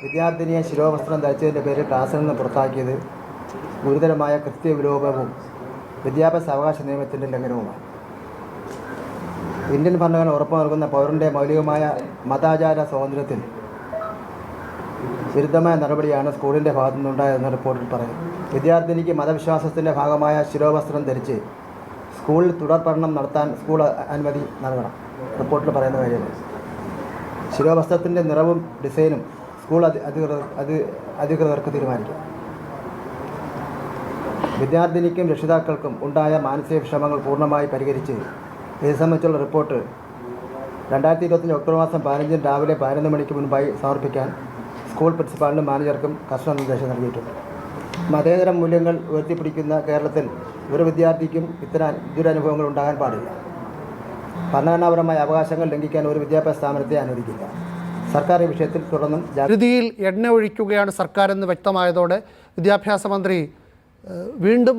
വിദ്യാർത്ഥിനിയെ ശിരോവസ്ത്രം ധരിച്ചതിൻ്റെ പേരിൽ ക്ലാസ്സിൽ നിന്ന് പുറത്താക്കിയത് ഗുരുതരമായ കൃത്യവിലോപവും വിദ്യാഭ്യാസ അവകാശ നിയമത്തിൻ്റെ ലംഘനവുമാണ്. ഇന്ത്യൻ ഭരണഘടന ഉറപ്പു നൽകുന്ന പൗരൻ്റെ മൗലികമായ മതാചാര സ്വാതന്ത്ര്യത്തിൽ വിരുദ്ധമായ നടപടിയാണ് സ്കൂളിൻ്റെ ഭാഗത്തു നിന്നുണ്ടായതെന്ന് റിപ്പോർട്ടിൽ പറയുന്നു. വിദ്യാർത്ഥിനിക്ക് മതവിശ്വാസത്തിൻ്റെ ഭാഗമായ ശിരോവസ്ത്രം ധരിച്ച് സ്കൂളിൽ തുടർ പഠനം നടത്താൻ സ്കൂൾ അനുമതി നൽകണം. റിപ്പോർട്ടിൽ പറയുന്ന കാര്യമാണ്. ശിരോവസ്ത്രത്തിൻ്റെ നിറവും ഡിസൈനും സ്കൂൾ അധികൃതർക്ക് തീരുമാനിക്കും. വിദ്യാർത്ഥിനിക്കും രക്ഷിതാക്കൾക്കും ഉണ്ടായ മാനസിക വിഷമങ്ങൾ പൂർണ്ണമായി പരിഹരിച്ച് ഇത് സംബന്ധിച്ചുള്ള റിപ്പോർട്ട് 2025 ഒക്ടോബർ മാസം 15 രാവിലെ 11 മണിക്ക് മുൻപായി സമർപ്പിക്കാൻ സ്കൂൾ പ്രിൻസിപ്പാളിനും മാനേജർക്കും കർശന നിർദ്ദേശം നൽകിയിട്ടുണ്ട്. മതേതര മൂല്യങ്ങൾ ഉയർത്തിപ്പിടിക്കുന്ന കേരളത്തിൽ ഒരു വിദ്യാർത്ഥിക്കും ഇത്തരം ദുരനുഭവങ്ങൾ ഉണ്ടാകാൻ പാടില്ല. ഭരണഘടനാപരമായ അവകാശങ്ങൾ ലംഘിക്കാൻ ഒരു വിദ്യാഭ്യാസ സ്ഥാപനത്തെ അനുവദിക്കില്ല. സർക്കാർ ഈ വിഷയത്തിൽ തുടർന്നും രീതിയിൽ എണ്ണ ഒഴിക്കുകയാണ് സർക്കാർ എന്ന് വ്യക്തമായതോടെ വിദ്യാഭ്യാസ മന്ത്രി വീണ്ടും